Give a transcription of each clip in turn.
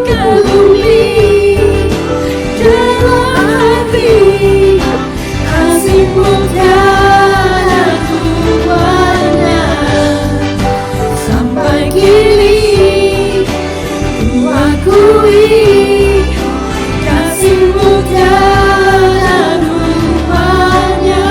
kagumi dalam hati, kasih-Mu tiada duanya. Sampai kini ku akui kasih-Mu tiada duanya.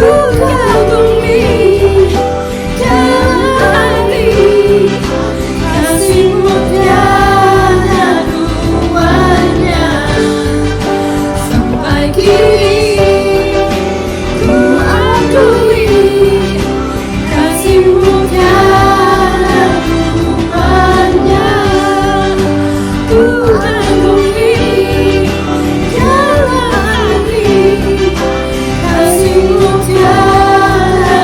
Ku kagumi dalam hati, kasih-Mu tiada duanya. Sampai kini ku akui kasih-Mu tiada duanya. Ku kagumi dalam hati, kasih-Mu tiada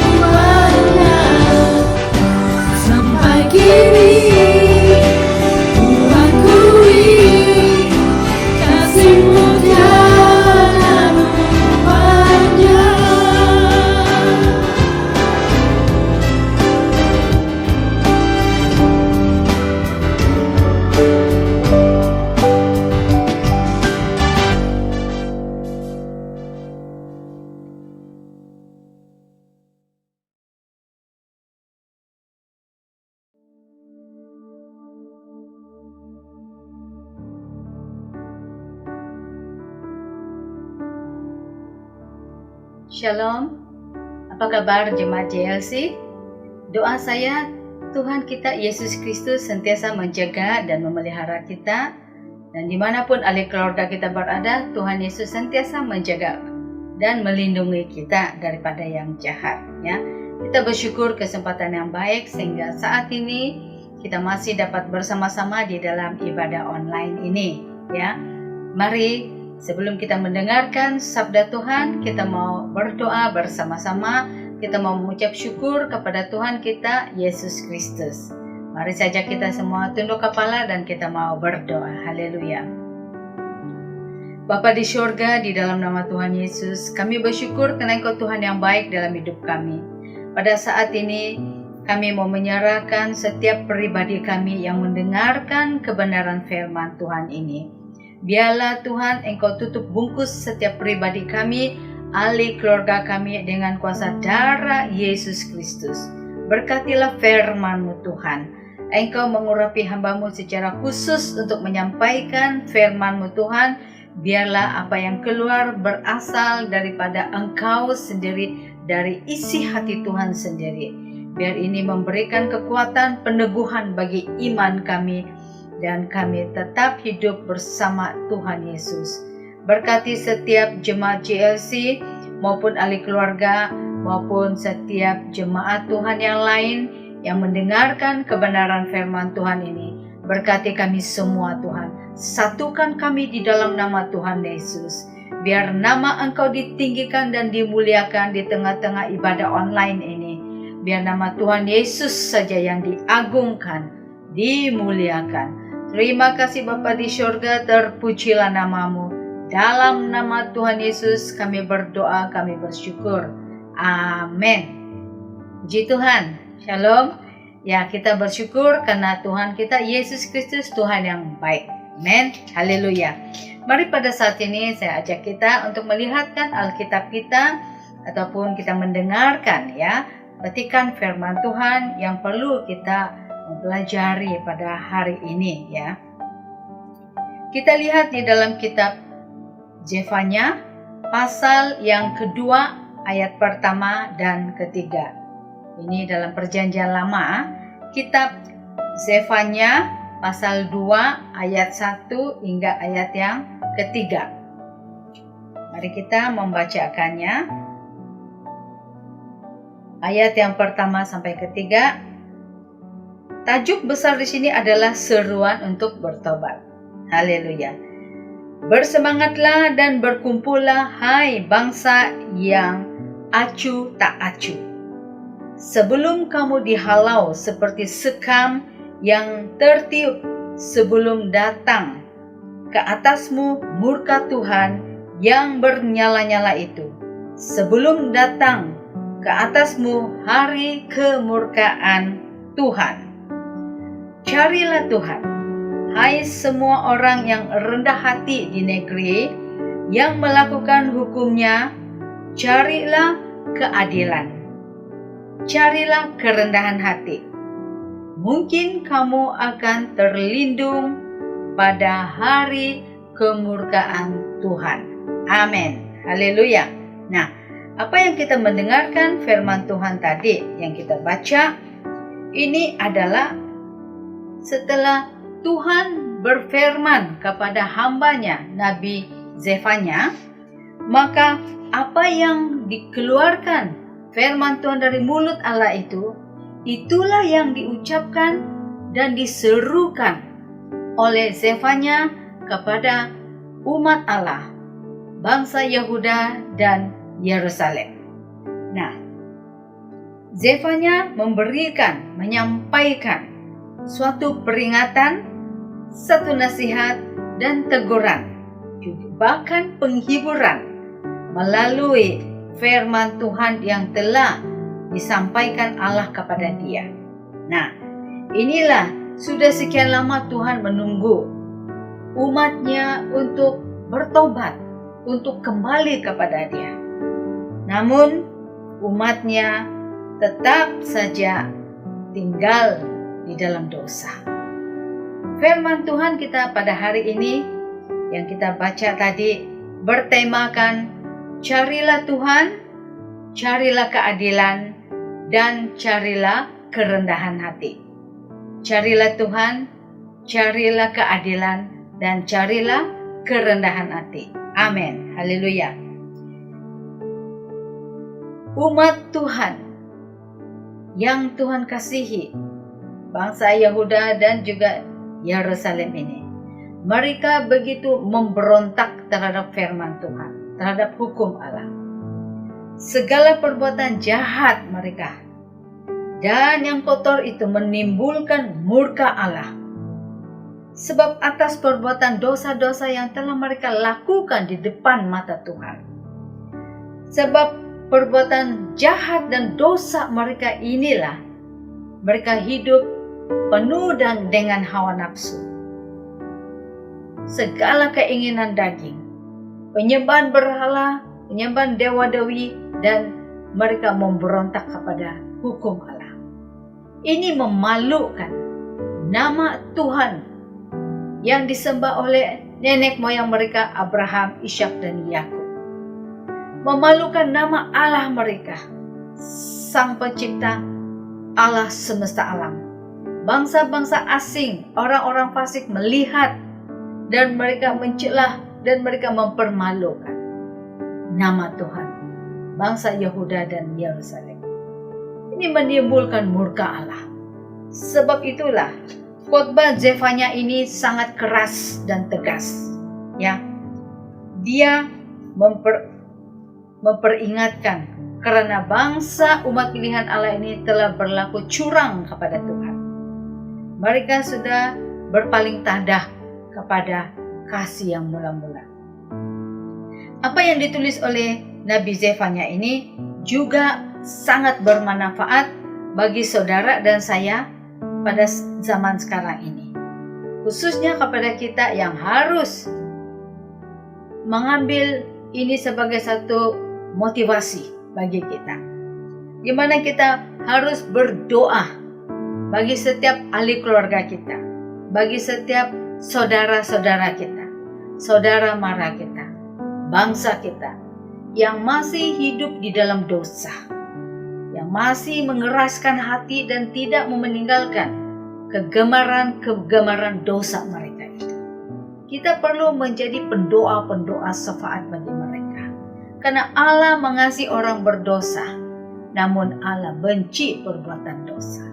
duanya. Sampai kini ku akui kasih-Mu tiada duanya. Shalom, apa kabar jemaat JLC? Doa saya, Tuhan kita Yesus Kristus sentiasa menjaga dan memelihara kita, dan dimanapun ahli keluarga kita berada, Tuhan Yesus sentiasa menjaga dan melindungi kita daripada yang jahat. Ya, kita bersyukur kesempatan yang baik sehingga saat ini kita masih dapat bersama-sama di dalam ibadah online ini. Ya, mari. Sebelum kita mendengarkan sabda Tuhan, kita mau berdoa bersama-sama. Kita mau mengucap syukur kepada Tuhan kita, Yesus Kristus. Mari saja kita semua tunduk kepala dan kita mau berdoa. Haleluya. Bapa di surga, di dalam nama Tuhan Yesus, kami bersyukur karena Engkau Tuhan yang baik dalam hidup kami. Pada saat ini, kami mau menyerahkan setiap pribadi kami yang mendengarkan kebenaran firman Tuhan ini. Biarlah Tuhan Engkau tutup bungkus setiap pribadi kami, ahli keluarga kami dengan kuasa darah Yesus Kristus. Berkatilah firman-Mu Tuhan. Engkau mengurapi hamba-Mu secara khusus untuk menyampaikan firman-Mu Tuhan. Biarlah apa yang keluar berasal daripada Engkau sendiri, dari isi hati Tuhan sendiri. Biar ini memberikan kekuatan peneguhan bagi iman kami, dan kami tetap hidup bersama Tuhan Yesus. Berkati setiap jemaat JLC maupun ahli keluarga maupun setiap jemaat Tuhan yang lain yang mendengarkan kebenaran firman Tuhan ini. Berkati kami semua Tuhan. Satukan kami di dalam nama Tuhan Yesus. Biar nama Engkau ditinggikan dan dimuliakan di tengah-tengah ibadah online ini. Biar nama Tuhan Yesus saja yang diagungkan, dimuliakan. Terima kasih Bapa di surga, terpujilah nama-Mu. Dalam nama Tuhan Yesus kami berdoa, kami bersyukur. Amin. Puji Tuhan. Shalom. Ya, kita bersyukur karena Tuhan kita Yesus Kristus Tuhan yang baik. Amin. Haleluya. Mari pada saat ini saya ajak kita untuk melihatkan Alkitab kita ataupun kita mendengarkan ya petikan firman Tuhan yang perlu kita mempelajari pada hari ini ya. Kita lihat di dalam kitab Zefanya pasal yang kedua ayat pertama dan ketiga. Ini dalam perjanjian lama, kitab Zefanya pasal 2 ayat 1 hingga ayat yang ketiga. Mari kita membacakannya. Ayat yang pertama sampai ketiga. Tajuk besar di sini adalah seruan untuk bertobat. Haleluya. Bersemangatlah dan berkumpullah, hai bangsa yang acuh tak acuh. Sebelum kamu dihalau seperti sekam yang tertiup, sebelum datang ke atasmu murka Tuhan yang bernyala-nyala itu, sebelum datang ke atasmu hari kemurkaan Tuhan. Carilah Tuhan, hai semua orang yang rendah hati di negeri, yang melakukan hukum-Nya. Carilah keadilan, carilah kerendahan hati. Mungkin kamu akan terlindung pada hari kemurkaan Tuhan. Amin. Haleluya. Nah, apa yang kita mendengarkan firman Tuhan tadi yang kita baca, ini adalah setelah Tuhan berfirman kepada hamba-Nya Nabi Zefanya, maka apa yang dikeluarkan firman Tuhan dari mulut Allah itu, itulah yang diucapkan dan diserukan oleh Zefanya kepada umat Allah, bangsa Yehuda dan Yerusalem. Nah, Zefanya menyampaikan suatu peringatan, satu nasihat dan teguran, bahkan penghiburan melalui firman Tuhan yang telah disampaikan Allah kepada dia. Nah, inilah sudah sekian lama Tuhan menunggu umat-Nya untuk bertobat, untuk kembali kepada Dia. Namun umat-Nya tetap saja tinggal di dalam dosa. Firman Tuhan kita pada hari ini yang kita baca tadi bertemakan carilah Tuhan, carilah keadilan, dan carilah kerendahan hati. Carilah Tuhan, carilah keadilan, dan carilah kerendahan hati. Amin. Haleluya. Umat Tuhan yang Tuhan kasihi, bangsa Yehuda dan juga Yerusalem ini, mereka begitu memberontak terhadap firman Tuhan, terhadap hukum Allah. Segala perbuatan jahat mereka dan yang kotor itu menimbulkan murka Allah. Sebab atas perbuatan dosa-dosa yang telah mereka lakukan di depan mata Tuhan. Sebab perbuatan jahat dan dosa mereka inilah mereka hidup penuh dengan hawa nafsu. Segala keinginan daging, penyembahan berhala, penyembahan dewa-dewi, dan mereka memberontak kepada hukum Allah. Ini memalukan nama Tuhan yang disembah oleh nenek moyang mereka Abraham, Ishak, dan Yakub. Memalukan nama Allah mereka, Sang Pencipta, Allah semesta alam. Bangsa-bangsa asing, orang-orang fasik melihat dan mereka mencela dan mereka mempermalukan nama Tuhan, bangsa Yehuda dan Yerusalem. Ini menimbulkan murka Allah. Sebab itulah khotbah Zefanya ini sangat keras dan tegas. Ya, dia memperingatkan karena bangsa umat pilihan Allah ini telah berlaku curang kepada Tuhan. Mereka sudah berpaling tadah kepada kasih yang mula-mula. Apa yang ditulis oleh Nabi Zefanya ini juga sangat bermanfaat bagi saudara dan saya pada zaman sekarang ini. Khususnya kepada kita yang harus mengambil ini sebagai satu motivasi bagi kita. Di mana kita harus berdoa bagi setiap ahli keluarga kita, bagi setiap saudara-saudara kita, saudara mara kita, bangsa kita yang masih hidup di dalam dosa, yang masih mengeraskan hati dan tidak mau meninggalkan kegemaran dosa mereka itu. Kita perlu menjadi pendoa-pendoa syafaat bagi mereka. Karena Allah mengasihi orang berdosa, namun Allah benci perbuatan dosa.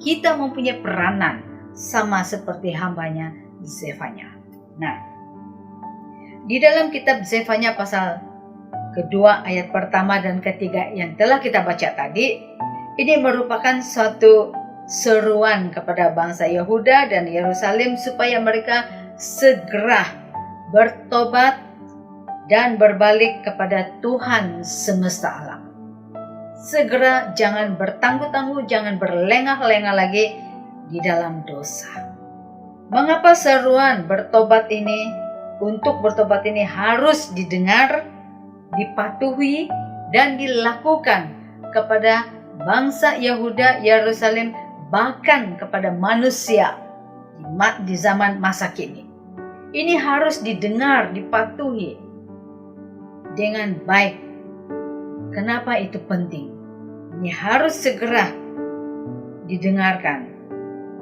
Kita mempunyai peranan sama seperti hambanya Zefanya. Nah, Di dalam kitab Zefanya pasal kedua ayat pertama dan ketiga yang telah kita baca tadi, ini merupakan suatu seruan kepada bangsa Yehuda dan Yerusalem supaya mereka segera bertobat dan berbalik kepada Tuhan semesta alam. Segera, jangan bertangguh-tangguh, jangan berlengah-lengah lagi di dalam dosa. Mengapa seruan bertobat ini, untuk bertobat ini harus didengar, dipatuhi, dan dilakukan kepada bangsa Yehuda, Yerusalem, bahkan kepada manusia di zaman masa kini. Ini harus didengar, dipatuhi dengan baik. Kenapa itu penting? Ini harus segera didengarkan.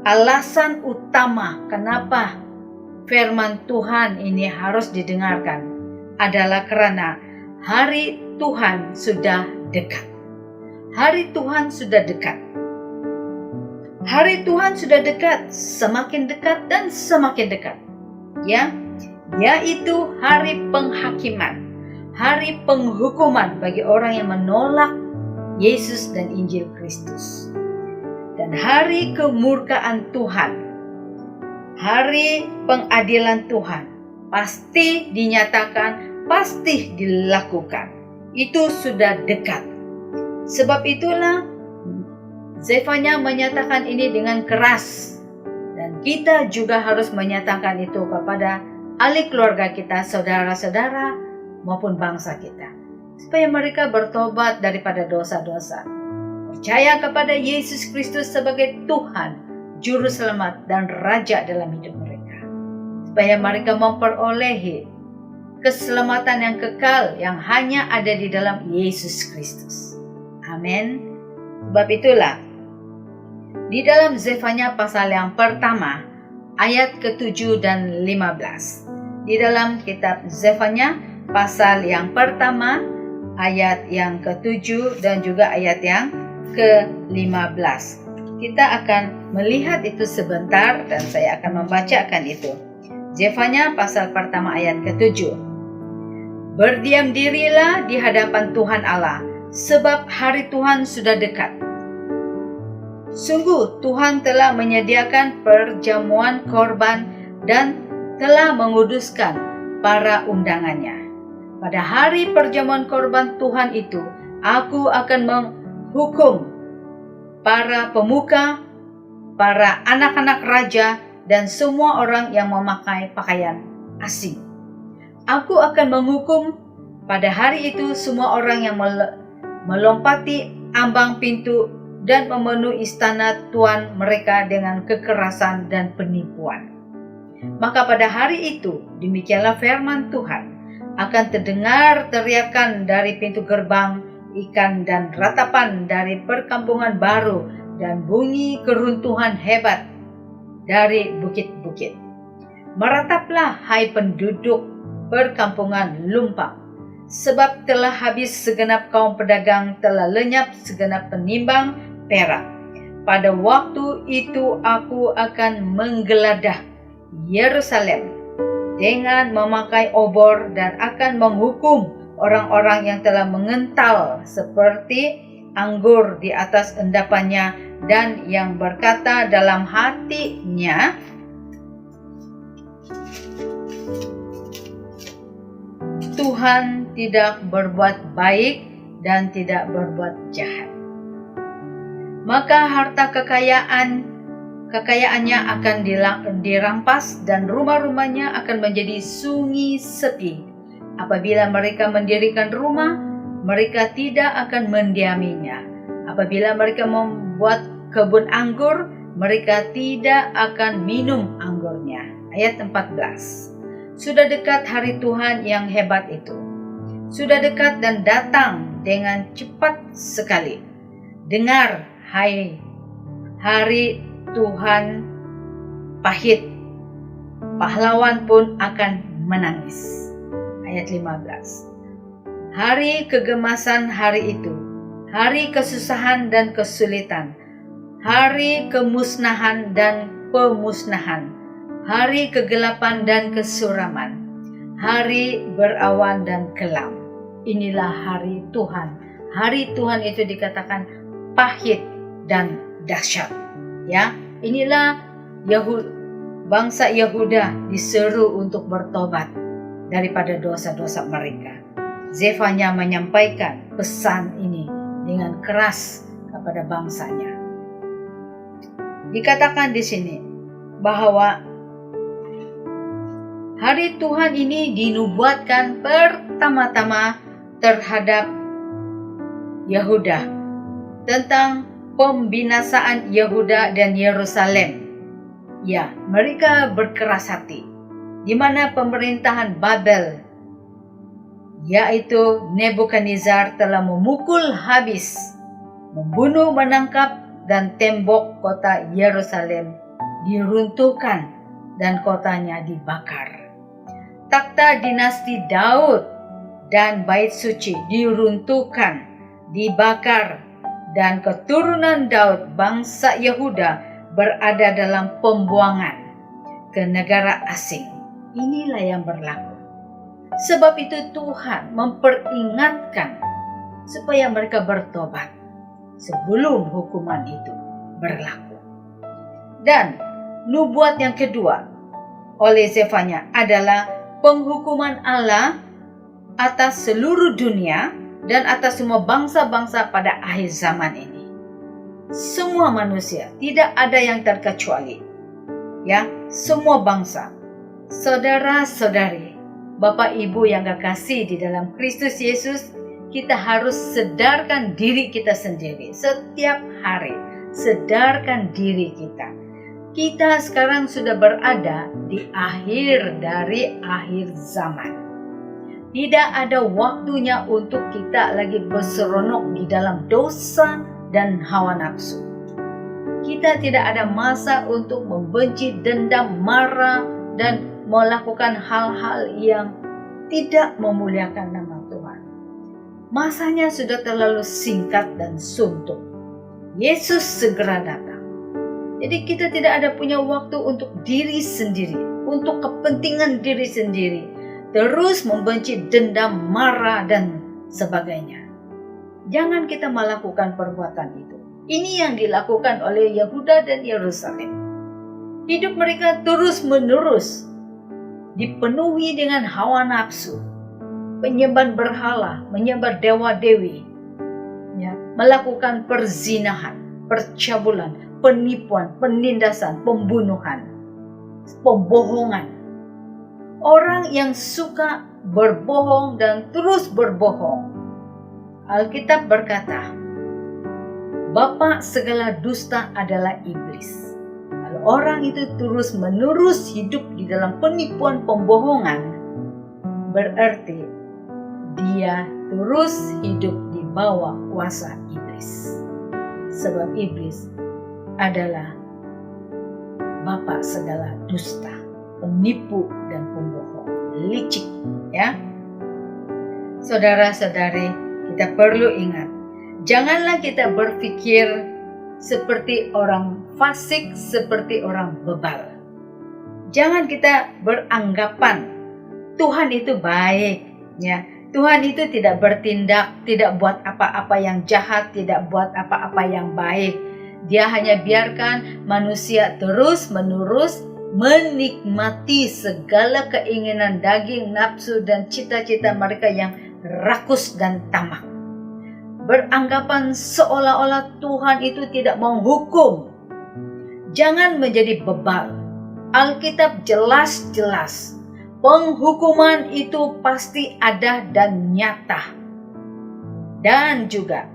Alasan utama kenapa firman Tuhan ini harus didengarkan adalah karena hari Tuhan sudah dekat. Hari Tuhan sudah dekat. Hari Tuhan sudah dekat, semakin dekat dan semakin dekat. Ya, yaitu hari penghakiman, hari penghukuman bagi orang yang menolak Yesus dan Injil Kristus. Dan hari kemurkaan Tuhan, hari pengadilan Tuhan, pasti dinyatakan, pasti dilakukan. Itu sudah dekat. Sebab itulah Zefanya menyatakan ini dengan keras. Dan kita juga harus menyatakan itu kepada ahli keluarga kita, saudara-saudara, maupun bangsa kita. Supaya mereka bertobat daripada dosa-dosa. Percaya kepada Yesus Kristus sebagai Tuhan, Juru Selamat, dan Raja dalam hidup mereka. Supaya mereka memperolehi keselamatan yang kekal yang hanya ada di dalam Yesus Kristus. Amin. Sebab itulah, di dalam Zefanya pasal yang pertama, ayat ke-7 dan 15. Di dalam kitab Zefanya pasal yang pertama, ayat yang ke-7 dan juga ayat yang ke-15. Kita akan melihat itu sebentar dan saya akan membacakan itu. Zefanya pasal pertama ayat ke-7. Berdiam dirilah di hadapan Tuhan Allah, sebab hari Tuhan sudah dekat. Sungguh Tuhan telah menyediakan perjamuan korban dan telah menguduskan para undangannya. Pada hari perjamuan korban Tuhan itu, aku akan menghukum para pemuka, para anak-anak raja, dan semua orang yang memakai pakaian asing. Aku akan menghukum pada hari itu semua orang yang melompati ambang pintu dan memenuhi istana tuan mereka dengan kekerasan dan penipuan. Maka pada hari itu, demikianlah firman Tuhan, akan terdengar teriakan dari pintu gerbang ikan dan ratapan dari perkampungan baru dan bunyi keruntuhan hebat dari bukit-bukit. Merataplah hai penduduk perkampungan lumpang, sebab telah habis segenap kaum pedagang, telah lenyap segenap penimbang perak. Pada waktu itu aku akan menggeledah Yerusalem dengan memakai obor dan akan menghukum orang-orang yang telah mengental seperti anggur di atas endapannya dan yang berkata dalam hatinya, Tuhan tidak berbuat baik dan tidak berbuat jahat. Maka harta kekayaannya akan dirampas dan rumah-rumahnya akan menjadi sunyi sepi. Apabila mereka mendirikan rumah, mereka tidak akan mendiaminya. Apabila mereka membuat kebun anggur, mereka tidak akan minum anggurnya. Ayat 14. Sudah dekat hari Tuhan yang hebat itu. Sudah dekat dan datang dengan cepat sekali. Dengar, hai hari Tuhan pahit, pahlawan pun akan menangis. Ayat 15. Hari kegemasan hari itu, hari kesusahan dan kesulitan, hari kemusnahan dan pemusnahan, hari kegelapan dan kesuraman, hari berawan dan kelam. Inilah hari Tuhan. Hari Tuhan itu dikatakan pahit dan dahsyat. Ya, inilah bangsa Yehuda diseru untuk bertobat daripada dosa-dosa mereka. Zefanya menyampaikan pesan ini dengan keras kepada bangsanya. Dikatakan di sini bahwa hari Tuhan ini dinubuatkan pertama-tama terhadap Yehuda tentang pembinasaan Yehuda dan Yerusalem. Ya, mereka berkeras hati, di mana pemerintahan Babel, yaitu Nebukadnezar, telah memukul habis, membunuh, menangkap, dan tembok kota Yerusalem diruntuhkan dan kotanya dibakar. Takhta dinasti Daud dan bait suci diruntuhkan, dibakar, dan keturunan Daud, bangsa Yehuda, berada dalam pembuangan ke negara asing. Inilah yang berlaku. Sebab itu Tuhan memperingatkan supaya mereka bertobat sebelum hukuman itu berlaku. Dan nubuat yang kedua oleh Zefanya adalah penghukuman Allah atas seluruh dunia dan atas semua bangsa-bangsa pada akhir zaman ini. Semua manusia, tidak ada yang terkecuali. Ya, semua bangsa, saudara-saudari, Bapak Ibu yang kekasih di dalam Kristus Yesus, kita harus sedarkan diri kita sendiri setiap hari. Sedarkan diri kita. Kita sekarang sudah berada di akhir dari akhir zaman. Tidak ada waktunya untuk kita lagi berseronok di dalam dosa dan hawa nafsu. Kita tidak ada masa untuk membenci, dendam, marah, dan melakukan hal-hal yang tidak memuliakan nama Tuhan. Masanya sudah terlalu singkat dan suntuk. Yesus segera datang. Jadi kita tidak ada punya waktu untuk diri sendiri, untuk kepentingan diri sendiri, terus membenci, dendam, marah, dan sebagainya. Jangan kita melakukan perbuatan itu. Ini yang dilakukan oleh Yehuda dan Yerusalem. Hidup mereka terus-menerus dipenuhi dengan hawa nafsu, penyembah berhala, menyembah dewa-dewi, ya, melakukan perzinahan, percabulan, penipuan, penindasan, pembunuhan, pembohongan. Orang yang suka berbohong dan terus berbohong. Alkitab berkata, bapa segala dusta adalah iblis. Kalau orang itu terus-menerus hidup di dalam penipuan, pembohongan, berarti dia terus hidup di bawah kuasa iblis. Sebab iblis adalah bapa segala dusta, penipu dan pembohong, licik, ya. Saudara-saudari, kita perlu ingat, janganlah kita berpikir seperti orang fasik, seperti orang bebal. Jangan kita beranggapan Tuhan itu baik, ya. Tuhan itu tidak bertindak, tidak buat apa-apa yang jahat, tidak buat apa-apa yang baik. Dia hanya biarkan manusia terus-menerus menikmati segala keinginan daging, nafsu, dan cita-cita mereka yang rakus dan tamak. Beranggapan seolah-olah Tuhan itu tidak menghukum. Jangan menjadi bebal. Alkitab jelas-jelas, penghukuman itu pasti ada dan nyata. Dan juga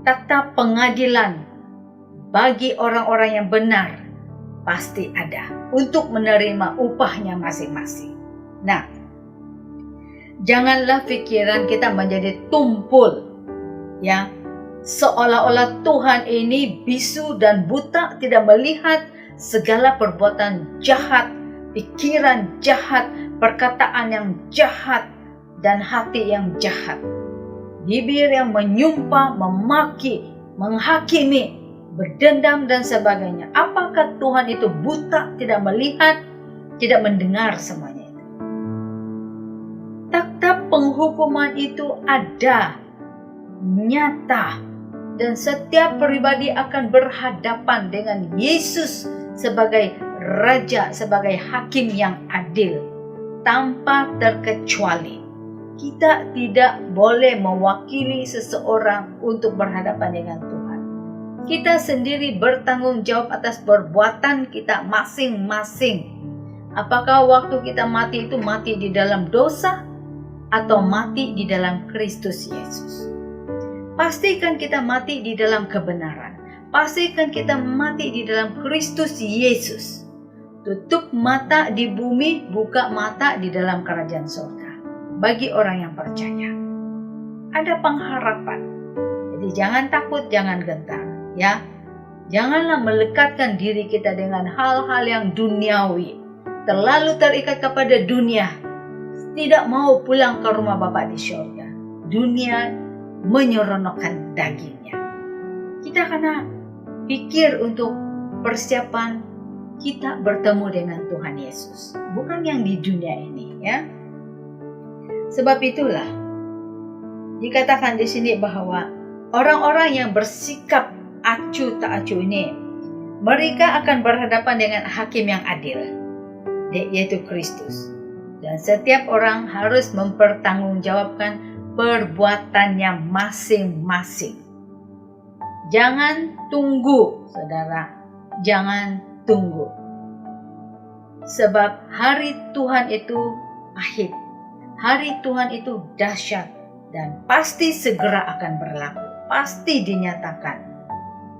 takhta pengadilan bagi orang-orang yang benar pasti ada untuk menerima upahnya masing-masing. Nah, janganlah pikiran kita menjadi tumpul, ya, seolah-olah Tuhan ini bisu dan buta, tidak melihat segala perbuatan jahat, pikiran jahat, perkataan yang jahat, dan hati yang jahat. Bibir yang menyumpah, memaki, menghakimi, berdendam, dan sebagainya. Apakah Tuhan itu buta, tidak melihat, tidak mendengar semuanya itu? penghukuman itu ada, nyata, dan setiap pribadi akan berhadapan dengan Yesus sebagai Raja, sebagai Hakim yang adil, tanpa terkecuali. Kita tidak boleh mewakili seseorang untuk berhadapan dengan Tuhan. Kita sendiri bertanggung jawab atas perbuatan kita masing-masing. Apakah waktu kita mati itu mati di dalam dosa atau mati di dalam Kristus Yesus? Pastikan kita mati di dalam kebenaran. Pastikan kita mati di dalam Kristus Yesus. Tutup mata di bumi, buka mata di dalam kerajaan surga. Bagi orang yang percaya, ada pengharapan. Jadi jangan takut, jangan gentar, ya. Janganlah melekatkan diri kita dengan hal-hal yang duniawi. Terlalu terikat kepada dunia. Tidak mau pulang ke rumah Bapa di surga. Dunia menyeronokkan dagingnya. Kita kena pikir untuk persiapan kita bertemu dengan Tuhan Yesus, bukan yang di dunia ini, ya. Sebab itulah dikatakan di sini bahwa orang-orang yang bersikap acuh tak acuh ini, mereka akan berhadapan dengan Hakim yang adil, yaitu Kristus. Dan setiap orang harus mempertanggungjawabkan perbuatannya masing-masing. Jangan tunggu, saudara. Jangan tunggu. Sebab hari Tuhan itu pahit. Hari Tuhan itu dahsyat dan pasti segera akan berlaku. Pasti dinyatakan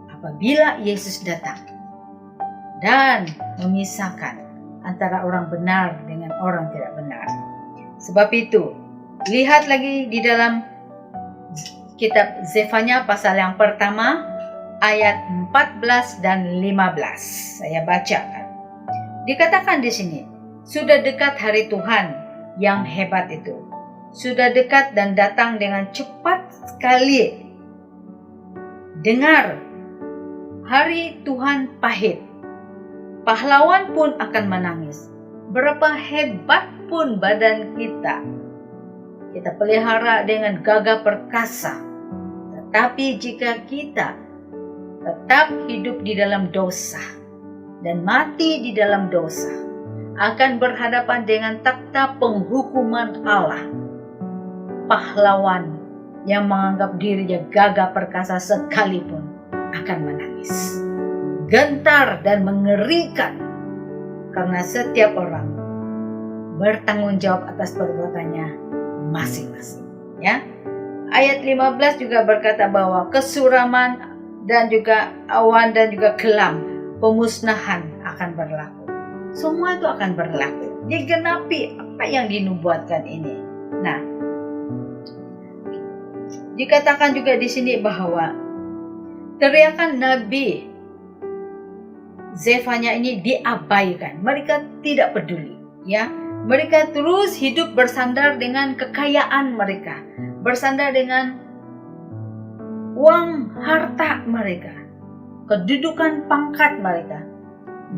apabila Yesus datang dan memisahkan antara orang benar dengan orang tidak benar. Sebab itu, lihat lagi di dalam kitab Zefanya pasal yang pertama ayat 14 dan 15. Saya bacakan. Dikatakan di sini, sudah dekat hari Tuhan yang hebat itu. Sudah dekat dan datang dengan cepat sekali. Dengar, hari Tuhan pahit. Pahlawan pun akan menangis. Berapa hebat pun badan kita pelihara dengan gagah perkasa. Tetapi jika kita tetap hidup di dalam dosa dan mati di dalam dosa, akan berhadapan dengan takhta penghukuman Allah. Pahlawan yang menganggap dirinya gagah perkasa sekalipun akan menangis. Gentar dan mengerikan, karena setiap orang bertanggung jawab atas perbuatannya masing-masing, ya. Ayat 15 juga berkata bahwa kesuraman dan juga awan dan juga kelam, pemusnahan akan berlaku. Semua itu akan berlaku. Digenapi apa yang dinubuatkan ini. Nah, dikatakan juga di sini bahwa teriakan Nabi Zefanya ini diabaikan. Mereka tidak peduli, ya. Mereka terus hidup bersandar dengan kekayaan mereka, bersandar dengan uang harta mereka, kedudukan pangkat mereka.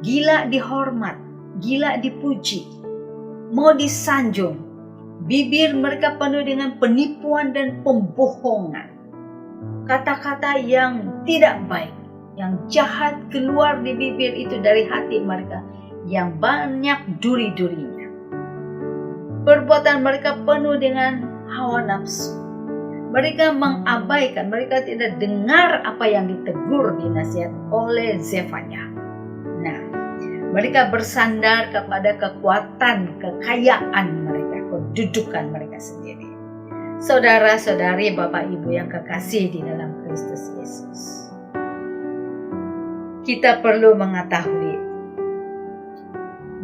Gila dihormat, gila dipuji, mau disanjung. Bibir mereka penuh dengan penipuan dan pembohongan. Kata-kata yang tidak baik, yang jahat keluar di bibir itu dari hati mereka, yang banyak duri-durinya. Perbuatan mereka penuh dengan hawa nafsu. Mereka mengabaikan, mereka tidak dengar apa yang ditegur, dinasihat oleh Zefanya. Nah, mereka bersandar kepada kekuatan, kekayaan mereka, kedudukan mereka sendiri. Saudara-saudari, Bapak Ibu yang kekasih di dalam Kristus Yesus, kita perlu mengetahui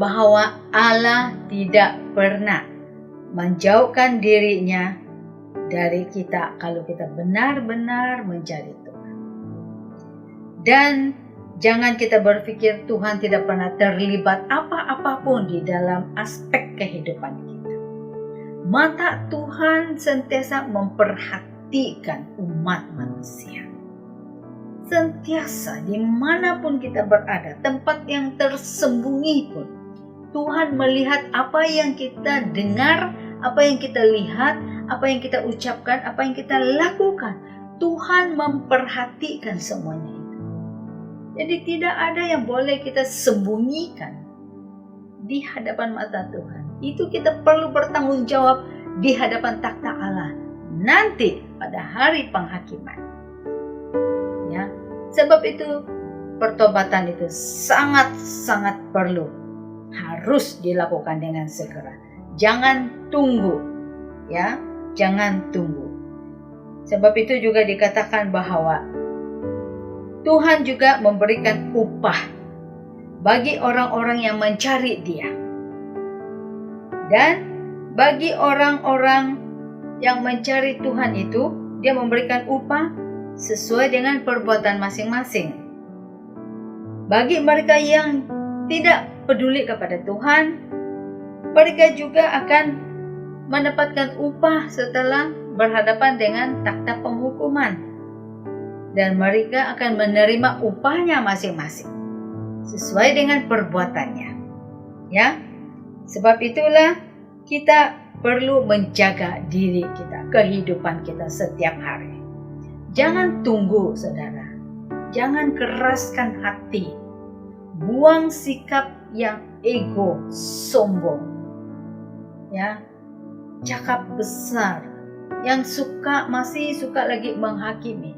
bahwa Allah tidak pernah menjauhkan dirinya dari kita kalau kita benar-benar mencari Tuhan. Dan jangan kita berpikir Tuhan tidak pernah terlibat apa-apapun di dalam aspek kehidupan kita. Mata Tuhan sentiasa memperhatikan umat manusia. Sentiasa dimanapun kita berada, tempat yang tersembunyi pun, Tuhan melihat apa yang kita dengar, apa yang kita lihat, apa yang kita ucapkan, apa yang kita lakukan, Tuhan memperhatikan semuanya itu. Jadi tidak ada yang boleh kita sembunyikan di hadapan mata Tuhan. Itu kita perlu bertanggung jawab di hadapan takhta Allah nanti pada hari penghakiman. Ya, sebab itu pertobatan itu sangat-sangat perlu, harus dilakukan dengan segera. Jangan tunggu, ya, jangan tunggu. Sebab itu juga dikatakan bahwa Tuhan juga memberikan upah bagi orang-orang yang mencari Dia. Dan bagi orang-orang yang mencari Tuhan itu, Dia memberikan upah sesuai dengan perbuatan masing-masing. Bagi mereka yang tidak peduli kepada Tuhan, mereka juga akan mendapatkan upah setelah berhadapan dengan takhta penghukuman. Dan mereka akan menerima upahnya masing-masing sesuai dengan perbuatannya. Ya, sebab itulah kita perlu menjaga diri kita, kehidupan kita setiap hari. Jangan tunggu, saudara. Jangan keraskan hati. Buang sikap yang ego, sombong. Ya, cakap besar, yang masih suka lagi menghakimi,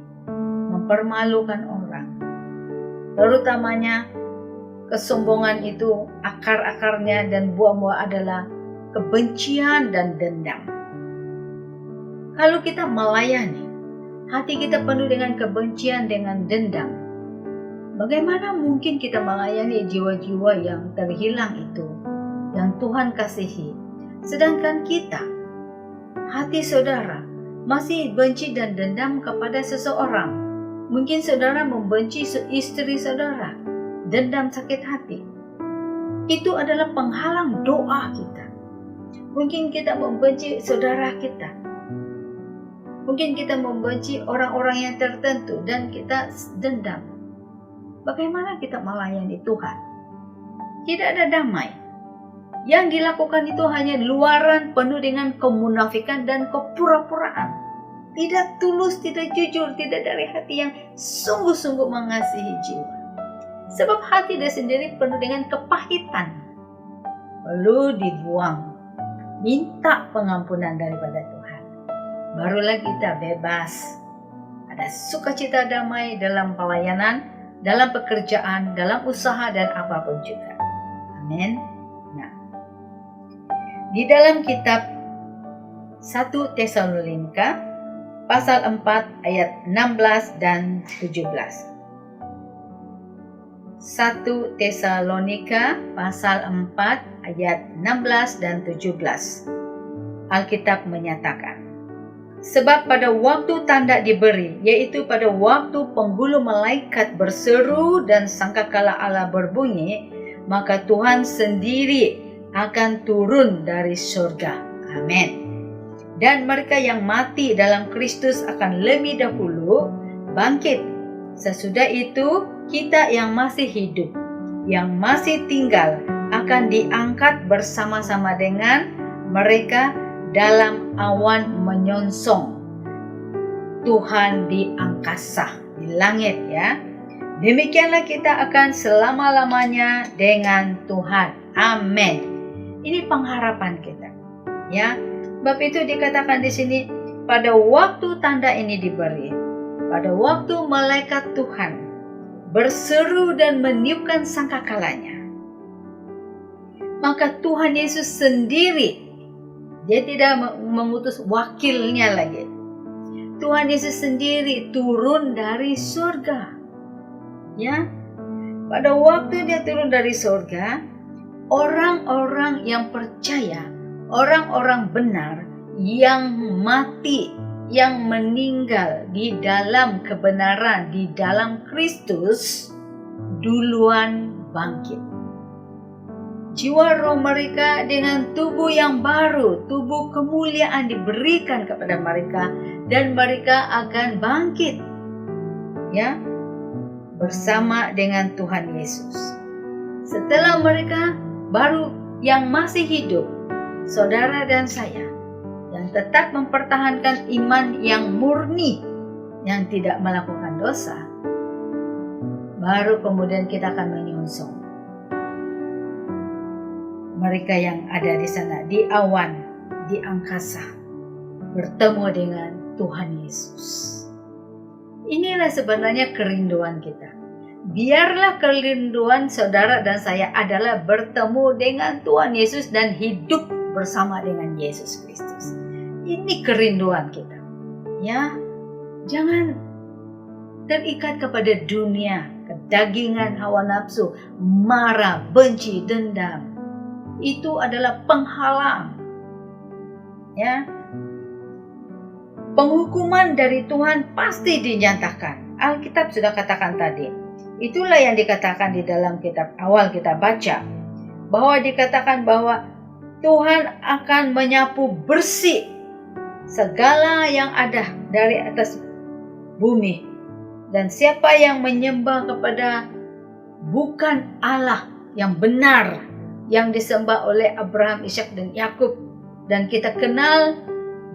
mempermalukan orang. Terutamanya kesombongan itu akar-akarnya dan buah-buah adalah kebencian dan dendam. Kalau kita melayani, hati kita penuh dengan kebencian, dengan dendam, bagaimana mungkin kita melayani jiwa-jiwa yang terhilang itu, yang Tuhan kasihi? Sedangkan kita, hati saudara, masih benci dan dendam kepada seseorang. Mungkin saudara membenci istri saudara, dendam, sakit hati. Itu adalah penghalang doa kita. Mungkin kita membenci saudara kita. Mungkin kita membenci orang-orang yang tertentu dan kita dendam. Bagaimana kita melayani Tuhan? Tidak ada damai. Yang dilakukan itu hanya luaran penuh dengan kemunafikan dan kepura-puraan. Tidak tulus, tidak jujur, tidak dari hati yang sungguh-sungguh mengasihi jiwa. Sebab hati dia sendiri penuh dengan kepahitan. Perlu dibuang. Minta pengampunan daripada Tuhan. Barulah kita bebas. Ada sukacita damai dalam pelayanan, dalam pekerjaan, dalam usaha dan apapun juga. Amin. Nah, di dalam kitab 1 Tesalonika pasal 4 ayat 16 dan 17. 1 Tesalonika pasal 4 ayat 16 dan 17. Alkitab menyatakan, sebab pada waktu tanda diberi, yaitu pada waktu penghulu malaikat berseru dan sangkakala Allah berbunyi, maka Tuhan sendiri akan turun dari surga. Amin. Dan mereka yang mati dalam Kristus akan lebih dahulu bangkit. Sesudah itu kita yang masih hidup, yang masih tinggal, akan diangkat bersama-sama dengan mereka dalam awan menyongsong Tuhan di angkasa, di langit, ya. Demikianlah kita akan selama-lamanya dengan Tuhan. Amin. Ini pengharapan kita, ya. Sebab itu dikatakan di sini, pada waktu tanda ini diberi, pada waktu malaikat Tuhan berseru dan meniupkan sangkakalanya, maka Tuhan Yesus sendiri, dia tidak mengutus wakilnya lagi. Tuhan Yesus sendiri turun dari surga. Ya, pada waktu dia turun dari surga, orang-orang yang percaya, orang-orang benar yang mati, yang meninggal di dalam kebenaran, di dalam Kristus, duluan bangkit. Jiwa roh mereka dengan tubuh yang baru, tubuh kemuliaan diberikan kepada mereka, dan mereka akan bangkit, ya, bersama dengan Tuhan Yesus. Setelah mereka baru yang masih hidup, saudara dan saya, yang tetap mempertahankan iman yang murni, yang tidak melakukan dosa, baru kemudian kita akan menyongsong mereka yang ada di sana, di awan, di angkasa, bertemu dengan Tuhan Yesus. Inilah sebenarnya kerinduan kita. Biarlah kerinduan saudara dan saya adalah bertemu dengan Tuhan Yesus dan hidup bersama dengan Yesus Kristus. Ini kerinduan kita. Ya, jangan terikat kepada dunia, kedagingan, hawa nafsu, marah, benci, dendam. Itu adalah penghalang. Ya. Penghukuman dari Tuhan pasti dinyatakan. Alkitab sudah katakan tadi. Itulah yang dikatakan di dalam kitab awal kita baca. Bahwa dikatakan bahwa Tuhan akan menyapu bersih segala yang ada dari atas bumi. Dan siapa yang menyembah kepada bukan Allah yang benar, yang disembah oleh Abraham, Ishak, dan Yakub, dan kita kenal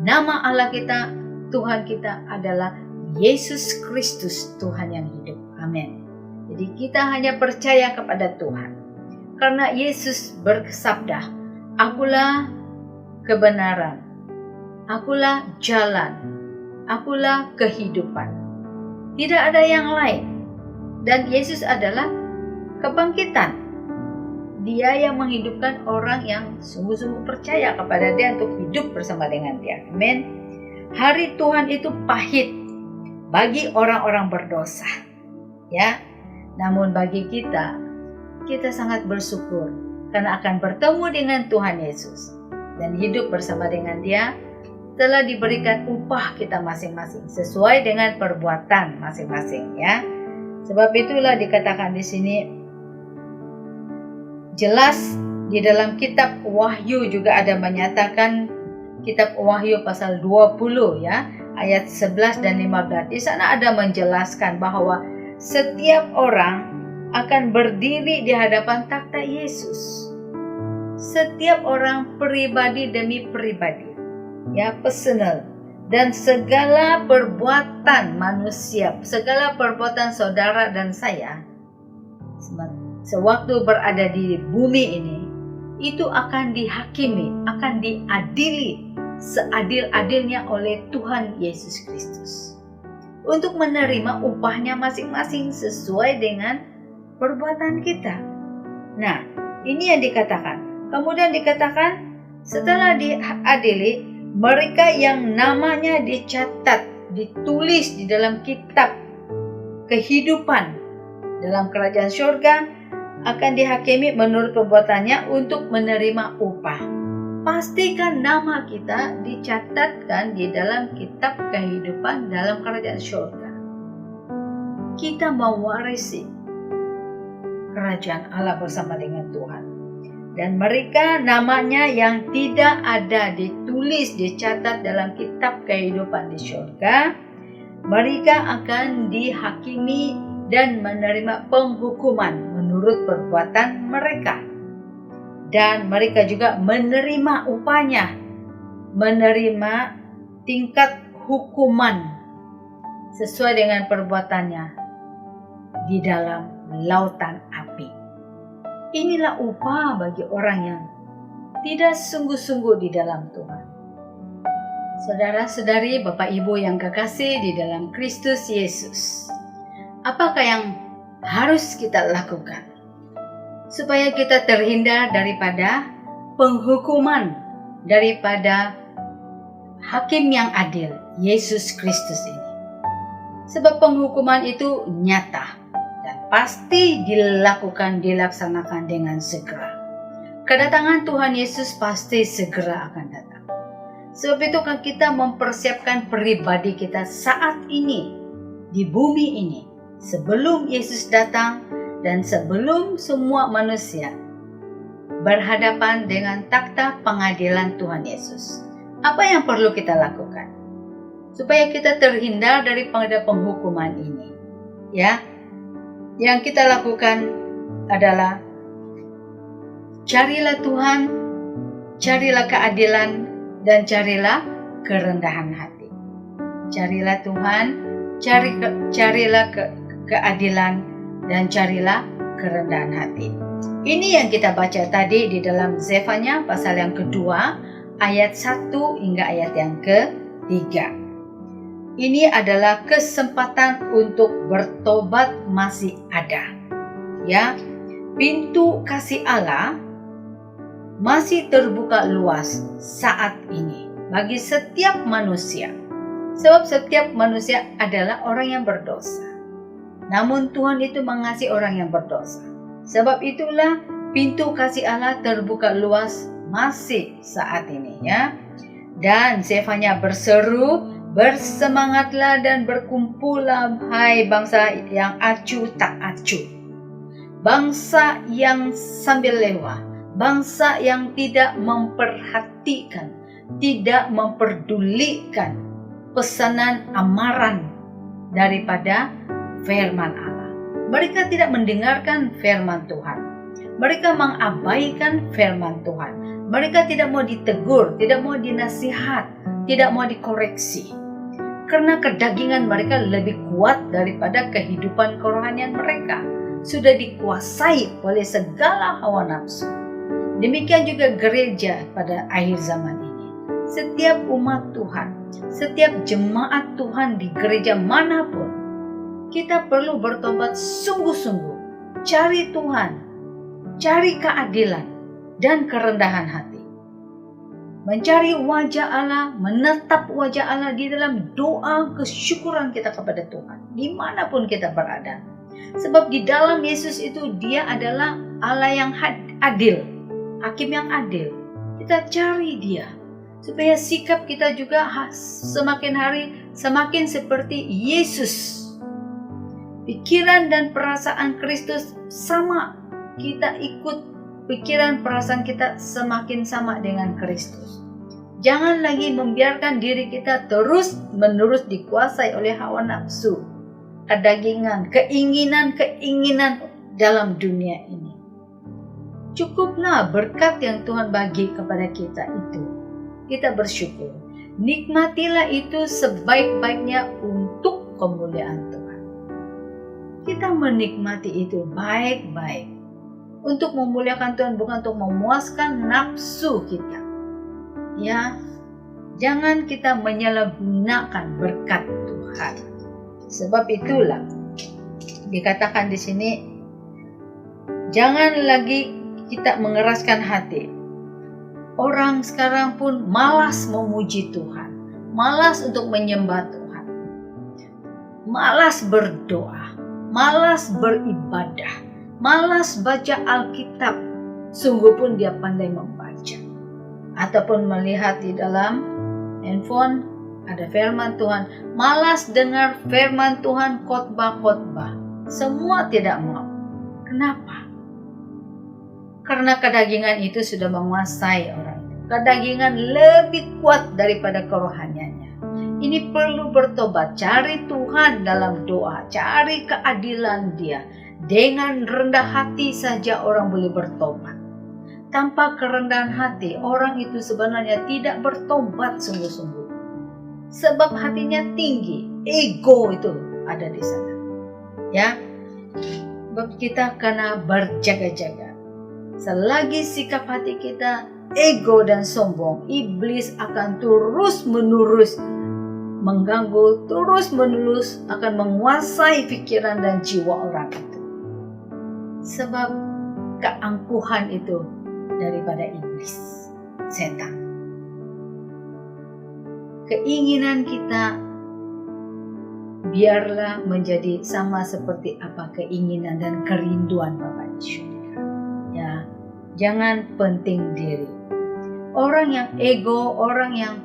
nama Allah kita, Tuhan kita adalah Yesus Kristus, Tuhan yang hidup. Amin. Jadi kita hanya percaya kepada Tuhan, karena Yesus bersabda, "Akulah kebenaran, akulah jalan, akulah kehidupan." Tidak ada yang lain. Dan Yesus adalah kebangkitan. Dia yang menghidupkan orang yang sungguh-sungguh percaya kepada Dia untuk hidup bersama dengan Dia. Amin. Hari Tuhan itu pahit bagi orang-orang berdosa. Ya. Namun bagi kita sangat bersyukur karena akan bertemu dengan Tuhan Yesus dan hidup bersama dengan Dia. Telah diberikan upah kita masing-masing sesuai dengan perbuatan masing-masing, ya. Sebab itulah dikatakan di sini jelas di dalam kitab Wahyu juga ada menyatakan, kitab Wahyu pasal 20 ya, ayat 11 dan 15. Di sana ada menjelaskan bahwa setiap orang akan berdiri di hadapan takhta Yesus. Setiap orang pribadi demi pribadi. Ya, personal, dan segala perbuatan manusia, segala perbuatan saudara dan saya sewaktu berada di bumi ini, itu akan dihakimi, akan diadili seadil-adilnya oleh Tuhan Yesus Kristus untuk menerima upahnya masing-masing sesuai dengan perbuatan kita. Nah, ini yang dikatakan. Kemudian dikatakan setelah diadili, mereka yang namanya dicatat, ditulis di dalam kitab kehidupan dalam kerajaan surga akan dihakimi menurut perbuatannya untuk menerima upah. Pastikan nama kita dicatatkan di dalam kitab kehidupan dalam kerajaan surga. Kita mewarisi kerajaan Allah bersama dengan Tuhan. Dan mereka namanya yang tidak ada ditulis, dicatat dalam kitab kehidupan di surga, mereka akan dihakimi dan menerima penghukuman menurut perbuatan mereka. Dan mereka juga menerima upahnya, menerima tingkat hukuman sesuai dengan perbuatannya di dalam lautan api. Inilah upah bagi orang yang tidak sungguh-sungguh di dalam Tuhan. Saudara-saudari, Bapak Ibu yang kekasih di dalam Kristus Yesus, apakah yang harus kita lakukan supaya kita terhindar daripada penghukuman daripada hakim yang adil, Yesus Kristus ini? Sebab penghukuman itu nyata dan pasti dilaksanakan dengan segera. Kedatangan Tuhan Yesus pasti segera akan datang. Sebab itu kan kita mempersiapkan pribadi kita saat ini di bumi ini sebelum Yesus datang dan sebelum semua manusia berhadapan dengan takhta pengadilan Tuhan Yesus. Apa yang perlu kita lakukan supaya kita terhindar dari penghukuman ini? Ya, yang kita lakukan adalah carilah Tuhan, carilah keadilan, dan carilah kerendahan hati. Carilah Tuhan, carilah keadilan, dan carilah kerendahan hati. Ini yang kita baca tadi di dalam Zefanya pasal yang kedua, ayat 1 hingga ayat yang ketiga. Ini adalah kesempatan untuk bertobat masih ada. Ya, pintu kasih Allah masih terbuka luas saat ini bagi setiap manusia. Sebab setiap manusia adalah orang yang berdosa. Namun Tuhan itu mengasihi orang yang berdosa. Sebab itulah pintu kasih Allah terbuka luas masih saat ini, ya. Dan Zefanya berseru, bersemangatlah dan berkumpullah hai bangsa yang acuh tak acuh. Bangsa yang sambil lewat, bangsa yang tidak memperhatikan, tidak memperdulikan pesanan amaran daripada firman Allah. Mereka tidak mendengarkan firman Tuhan. Mereka mengabaikan firman Tuhan. Mereka tidak mau ditegur, tidak mau dinasihat, tidak mau dikoreksi. Karena kedagingan mereka lebih kuat daripada kehidupan kerohanian mereka. Sudah dikuasai oleh segala hawa nafsu. Demikian juga gereja pada akhir zaman ini. Setiap umat Tuhan, setiap jemaat Tuhan di gereja manapun, kita perlu bertobat sungguh-sungguh, cari Tuhan, cari keadilan dan kerendahan hati. Mencari wajah Allah, menetap wajah Allah di dalam doa kesyukuran kita kepada Tuhan, dimanapun kita berada. Sebab di dalam Yesus itu Dia adalah Allah yang adil, Hakim yang adil. Kita cari Dia, supaya sikap kita juga semakin hari semakin seperti Yesus. Pikiran dan perasaan Kristus sama, kita ikut pikiran perasaan kita semakin sama dengan Kristus. Jangan lagi membiarkan diri kita terus-menerus dikuasai oleh hawa nafsu, kedagingan, keinginan dalam dunia ini. Cukuplah berkat yang Tuhan bagi kepada kita itu. Kita bersyukur. Nikmatilah itu sebaik-baiknya untuk kemuliaan Tuhan. Kita menikmati itu baik-baik untuk memuliakan Tuhan, bukan untuk memuaskan nafsu kita. Ya, jangan kita menyalahgunakan berkat Tuhan. Sebab itulah dikatakan di sini, jangan lagi kita mengeraskan hati. Orang sekarang pun malas memuji Tuhan, malas untuk menyembah Tuhan, malas berdoa, malas beribadah, malas baca Alkitab. Sungguh pun dia pandai membaca ataupun melihat di dalam handphone ada firman Tuhan, malas dengar firman Tuhan, khotbah-khotbah. Semua tidak mau. Kenapa? Karena kedagingan itu sudah menguasai orang itu. Kedagingan lebih kuat daripada kerohaniannya. Ini perlu bertobat, cari Tuhan dalam doa, cari keadilan Dia. Dengan rendah hati saja orang boleh bertobat. Tanpa kerendahan hati, orang itu sebenarnya tidak bertobat sungguh-sungguh. Sebab hatinya tinggi, ego itu ada di sana. Ya, sebab kita kena berjaga-jaga. Selagi sikap hati kita ego dan sombong, iblis akan terus-menerus mengganggu, terus-menerus akan menguasai pikiran dan jiwa orang itu. Sebab keangkuhan itu daripada iblis, setan. Keinginan kita biarlah menjadi sama seperti apa keinginan dan kerinduan Bapa di surga. Ya, jangan penting diri. Orang yang ego, orang yang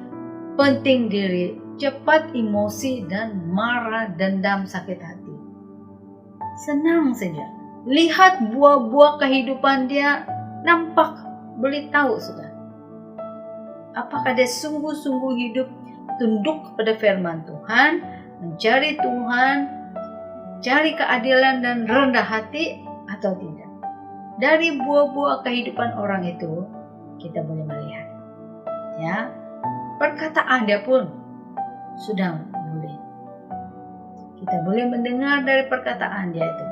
penting diri, cepat emosi dan marah, dendam, sakit hati. Senang saja. Lihat buah-buah kehidupan dia nampak, boleh tahu sudah. Apakah dia sungguh-sungguh hidup tunduk kepada firman Tuhan, mencari Tuhan, cari keadilan dan rendah hati atau tidak. Dari buah-buah kehidupan orang itu kita boleh melihat. Ya, perkataan dia pun sudah boleh. Kita boleh mendengar dari perkataan dia itu.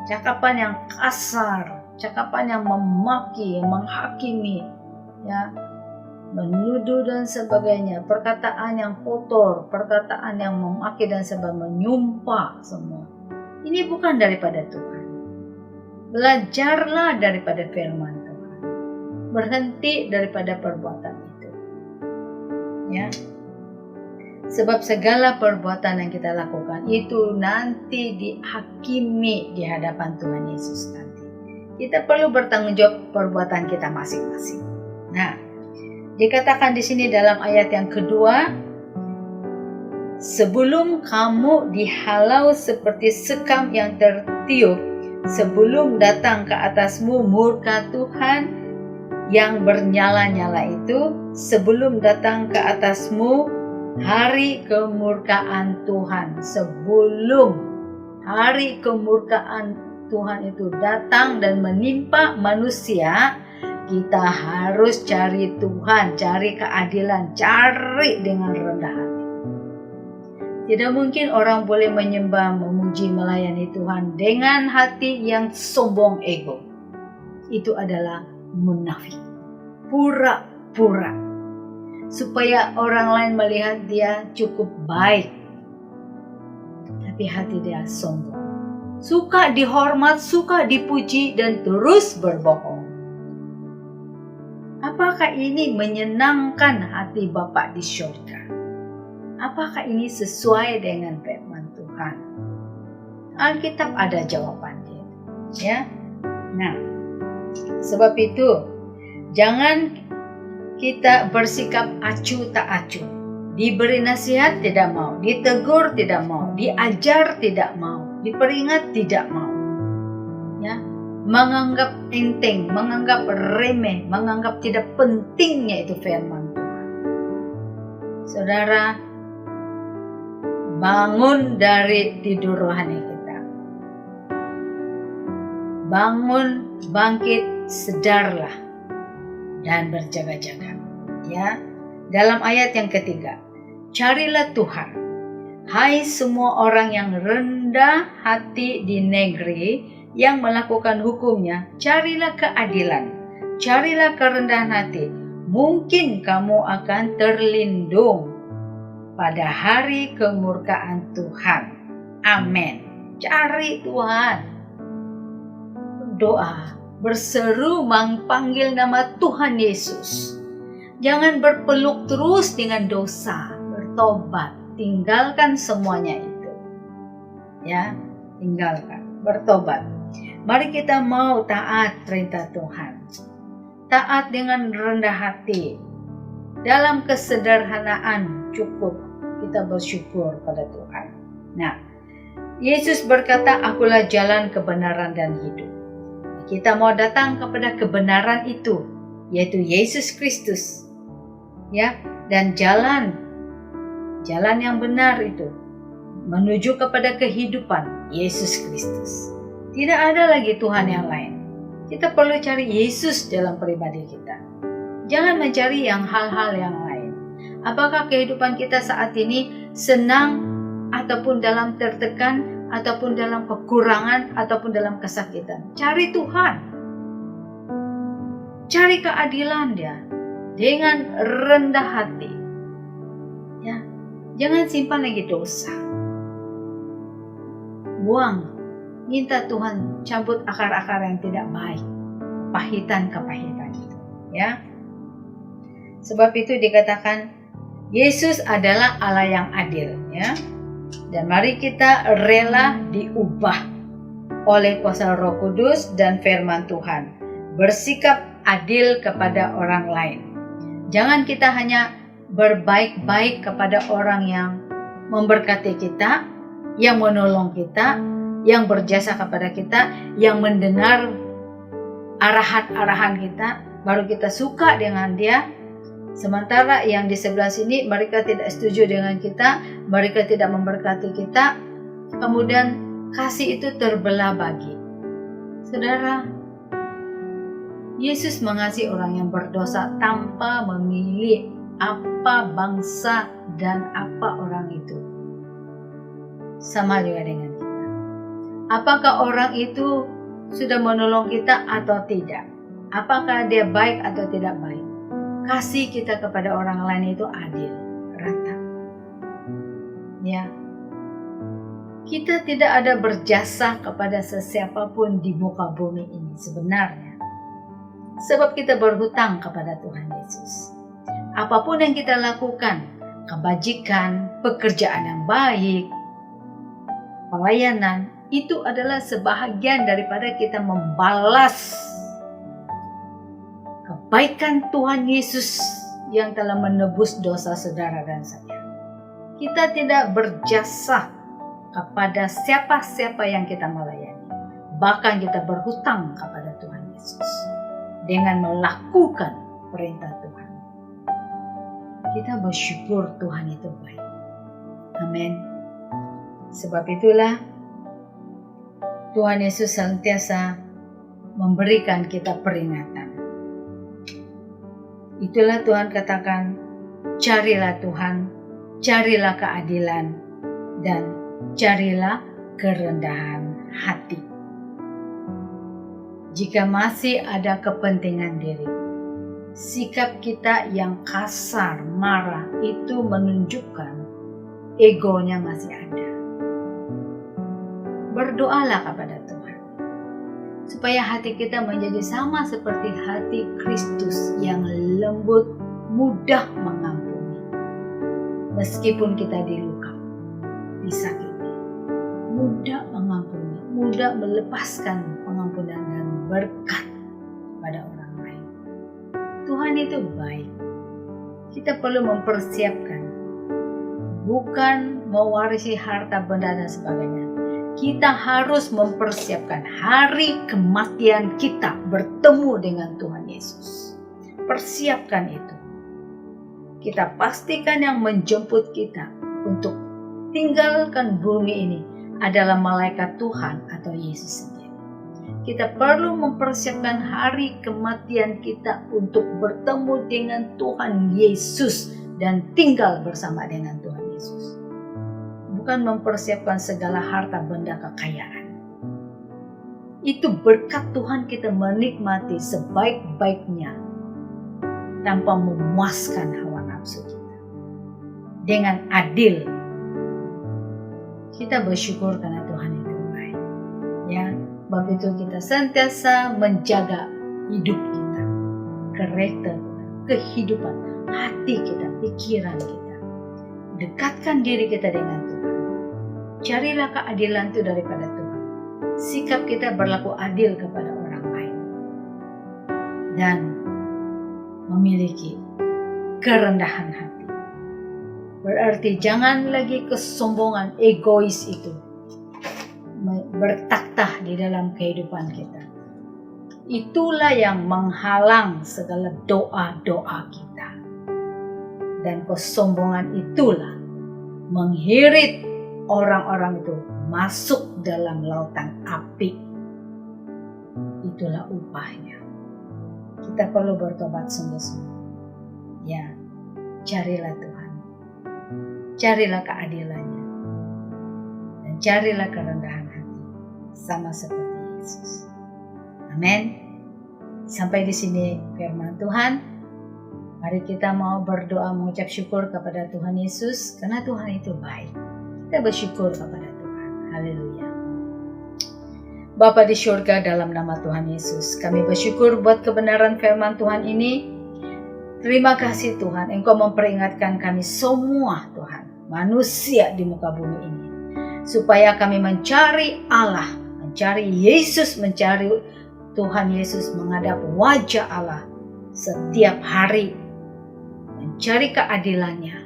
Cakapan yang kasar, cakapan yang memaki, menghakimi, ya, menuduh dan sebagainya, perkataan yang kotor, perkataan yang memaki dan sebagainya, menyumpah semua. Ini bukan daripada Tuhan. Belajarlah daripada firman Tuhan. Berhenti daripada perbuatan itu. Ya. Sebab segala perbuatan yang kita lakukan itu nanti dihakimi di hadapan Tuhan Yesus nanti. Kita perlu bertanggung jawab perbuatan kita masing-masing. Nah, dikatakan di sini dalam ayat yang kedua, sebelum kamu dihalau seperti sekam yang tertiup, sebelum datang ke atasmu murka Tuhan yang bernyala-nyala itu, sebelum datang ke atasmu hari kemurkaan Tuhan, sebelum hari kemurkaan Tuhan itu datang dan menimpa manusia, kita harus cari Tuhan, cari keadilan, cari dengan rendah hati. Tidak mungkin orang boleh menyembah, memuji, melayani Tuhan dengan hati yang sombong ego. Itu adalah munafik, pura-pura, supaya orang lain melihat dia cukup baik, tapi hati dia sombong. Suka dihormat, suka dipuji, dan terus berbohong. Apakah ini menyenangkan hati Bapa di surga? Apakah ini sesuai dengan firman Tuhan? Alkitab ada jawabannya, ya. Nah, sebab itu jangan kita bersikap acuh tak acuh. Diberi nasihat tidak mau, ditegur tidak mau, diajar tidak mau, diperingat tidak mau. Ya, menganggap enteng, menganggap remeh, menganggap tidak pentingnya itu firman Tuhan. Saudara, bangun dari tidur rohani kita. Bangun, bangkit, sedarlah dan berjaga-jaga. Ya, dalam ayat yang ketiga, carilah Tuhan, hai semua orang yang rendah hati di negeri, yang melakukan hukumnya, carilah keadilan, carilah kerendahan hati, mungkin kamu akan terlindung pada hari kemurkaan Tuhan. Amin. Cari Tuhan, berdoa, berseru, memanggil nama Tuhan Yesus. Jangan berpeluk terus dengan dosa, bertobat, tinggalkan semuanya itu. Ya, tinggalkan, bertobat. Mari kita mau taat perintah Tuhan. Taat dengan rendah hati. Dalam kesederhanaan cukup kita bersyukur pada Tuhan. Nah, Yesus berkata, akulah jalan, kebenaran, dan hidup. Kita mau datang kepada kebenaran itu, yaitu Yesus Kristus. Ya, dan jalan yang benar itu menuju kepada kehidupan Yesus Kristus. Tidak ada lagi Tuhan yang lain. Kita perlu cari Yesus dalam pribadi kita. Jangan mencari hal-hal yang lain. Apakah kehidupan kita saat ini senang ataupun dalam tertekan, ataupun dalam kekurangan, ataupun dalam kesakitan? Cari Tuhan. Cari keadilan Dia dengan rendah hati. Ya, jangan simpan lagi dosa. Buang. Minta Tuhan cabut akar-akar yang tidak baik, kepahitan itu, ya. Sebab itu dikatakan Yesus adalah Allah yang adil, ya. Dan mari kita rela diubah oleh kuasa Roh Kudus dan firman Tuhan, bersikap adil kepada orang lain. Jangan kita hanya berbaik-baik kepada orang yang memberkati kita, yang menolong kita, yang berjasa kepada kita, yang mendengar arahan-arahan kita, baru kita suka dengan dia. Sementara yang di sebelah sini mereka tidak setuju dengan kita, mereka tidak memberkati kita, kemudian kasih itu terbelah bagi. Saudara, Yesus mengasihi orang yang berdosa tanpa memilih apa bangsa dan apa orang itu. Sama juga dengan kita. Apakah orang itu sudah menolong kita atau tidak? Apakah dia baik atau tidak baik? Kasih kita kepada orang lain itu adil, rata. Ya. Kita tidak ada berjasa kepada sesiapapun di muka bumi ini sebenarnya. Sebab kita berhutang kepada Tuhan Yesus. Apapun yang kita lakukan, kebajikan, pekerjaan yang baik, pelayanan, itu adalah sebahagian daripada kita membalas kebaikan Tuhan Yesus yang telah menebus dosa saudara dan saya. Kita tidak berjasa kepada siapa-siapa yang kita melayani. Bahkan kita berhutang kepada Tuhan Yesus dengan melakukan perintah Tuhan. Kita bersyukur Tuhan itu baik. Amin. Sebab itulah Tuhan Yesus senantiasa memberikan kita peringatan. Itulah Tuhan katakan, carilah Tuhan, carilah keadilan, dan carilah kerendahan hati. Jika masih ada kepentingan diri, sikap kita yang kasar, marah, itu menunjukkan egonya masih ada. Berdoalah kepada Tuhan, supaya hati kita menjadi sama seperti hati Kristus yang lembut, mudah mengampuni. Meskipun kita dilukai, disakiti, mudah mengampuni, mudah melepaskan pengampunan dan berkat pada orang lain. Tuhan itu baik. Kita perlu mempersiapkan, bukan mewarisi harta benda dan sebagainya. Kita harus mempersiapkan hari kematian kita bertemu dengan Tuhan Yesus. Persiapkan itu. Kita pastikan yang menjemput kita untuk tinggalkan bumi ini adalah malaikat Tuhan atau Yesus sendiri. Kita perlu mempersiapkan hari kematian kita untuk bertemu dengan Tuhan Yesus dan tinggal bersama dengan Tuhan Yesus. Bukan mempersiapkan segala harta benda kekayaan. Itu berkat Tuhan kita menikmati sebaik-baiknya tanpa memuaskan hawa nafsu kita. Dengan adil, kita bersyukur karena Tuhan itu baik. Ya, sebab itu kita sentiasa menjaga hidup kita, karakter kita, kehidupan, hati kita, pikiran kita. Dekatkan diri kita dengan Tuhan. Carilah keadilan itu daripada Tuhan. Sikap kita berlaku adil kepada orang lain. Dan memiliki kerendahan hati. Berarti jangan lagi kesombongan, egois itu bertakhta di dalam kehidupan kita. Itulah yang menghalang segala doa-doa kita. Dan kesombongan itulah menghirit orang-orang itu masuk dalam lautan api. Itulah upahnya. Kita perlu bertobat sungguh-sungguh. Ya, carilah Tuhan. Carilah keadilannya. Dan carilah kerendahan hati. Sama seperti Yesus. Amin. Sampai di sini firman Tuhan. Mari kita mau berdoa mengucap syukur kepada Tuhan Yesus. Karena Tuhan itu baik. Kita bersyukur kepada Tuhan. Haleluya. Bapa di surga, dalam nama Tuhan Yesus, kami bersyukur buat kebenaran firman Tuhan ini. Terima kasih Tuhan, Engkau memperingatkan kami semua Tuhan, manusia di muka bumi ini. Supaya kami mencari Allah, mencari Yesus, mencari Tuhan Yesus, menghadap wajah Allah setiap hari. Mencari keadilannya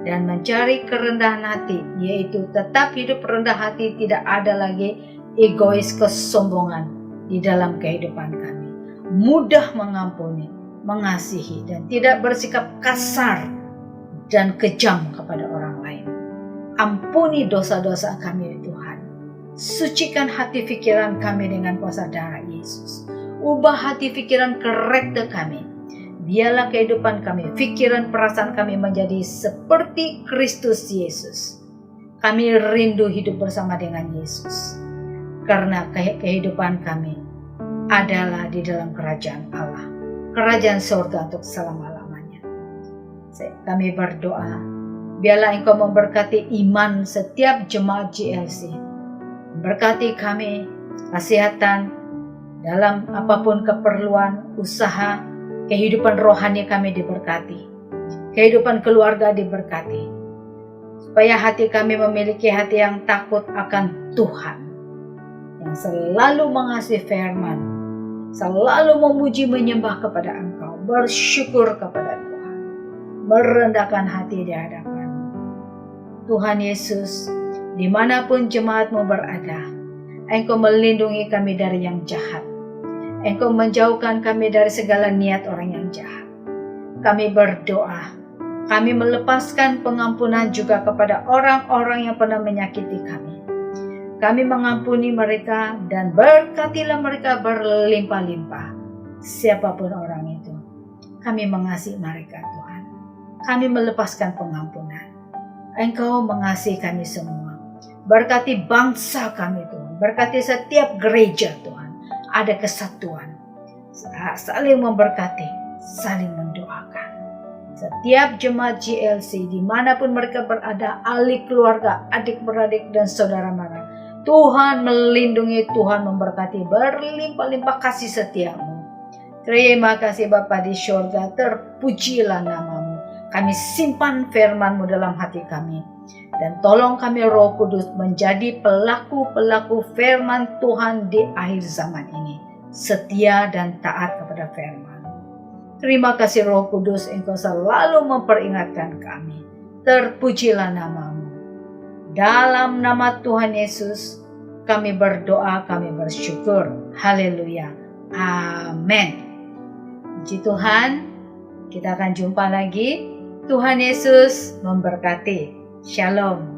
dan mencari kerendahan hati, yaitu tetap hidup rendah hati, tidak ada lagi egois, kesombongan di dalam kehidupan kami. Mudah mengampuni, mengasihi, dan tidak bersikap kasar dan kejam kepada orang lain. Ampuni dosa-dosa kami Tuhan. Sucikan hati pikiran kami dengan kuasa darah Yesus. Ubah hati pikiran karakter kami. Biarlah kehidupan kami, pikiran, perasaan kami menjadi seperti Kristus Yesus. Kami rindu hidup bersama dengan Yesus. Karena kehidupan kami adalah di dalam kerajaan Allah. Kerajaan surga untuk selama-lamanya. Kami berdoa, biarlah Engkau memberkati iman setiap jemaat GLC. Berkati kami, kesehatan, dalam apapun keperluan, usaha, kehidupan rohani kami diberkati. Kehidupan keluarga diberkati. Supaya hati kami memiliki hati yang takut akan Tuhan. Yang selalu mengasihi firman. Selalu memuji menyembah kepada Engkau. Bersyukur kepada Tuhan. Merendahkan hati di hadapan Tuhan Yesus. Dimanapun jemaat-Mu berada, Engkau melindungi kami dari yang jahat. Engkau menjauhkan kami dari segala niat orang yang jahat. Kami berdoa, kami melepaskan pengampunan juga kepada orang-orang yang pernah menyakiti kami. Kami mengampuni mereka dan berkatilah mereka berlimpah-limpah. Siapapun orang itu, kami mengasihi mereka Tuhan. Kami melepaskan pengampunan. Engkau mengasihi kami semua. Berkati bangsa kami Tuhan. Berkati setiap gereja Tuhan. Ada kesatuan. Saling memberkati. Saling mendoakan. Setiap jemaat GLC dimanapun mereka berada. Ahli keluarga, adik-beradik dan saudara-mara. Tuhan melindungi, Tuhan memberkati. Berlimpah-limpah kasih setia-Mu. Terima kasih Bapa di syurga. Terpujilah nama-Mu. Kami simpan firman-Mu dalam hati kami. Dan tolong kami Roh Kudus menjadi pelaku-pelaku firman Tuhan di akhir zaman ini. Setia dan taat kepada firman. Terima kasih Roh Kudus, Engkau selalu memperingatkan kami. Terpujilah nama-Mu. Dalam nama Tuhan Yesus, kami berdoa, kami bersyukur. Haleluya. Amin. Puji Tuhan, kita akan jumpa lagi. Tuhan Yesus memberkati. Shalom.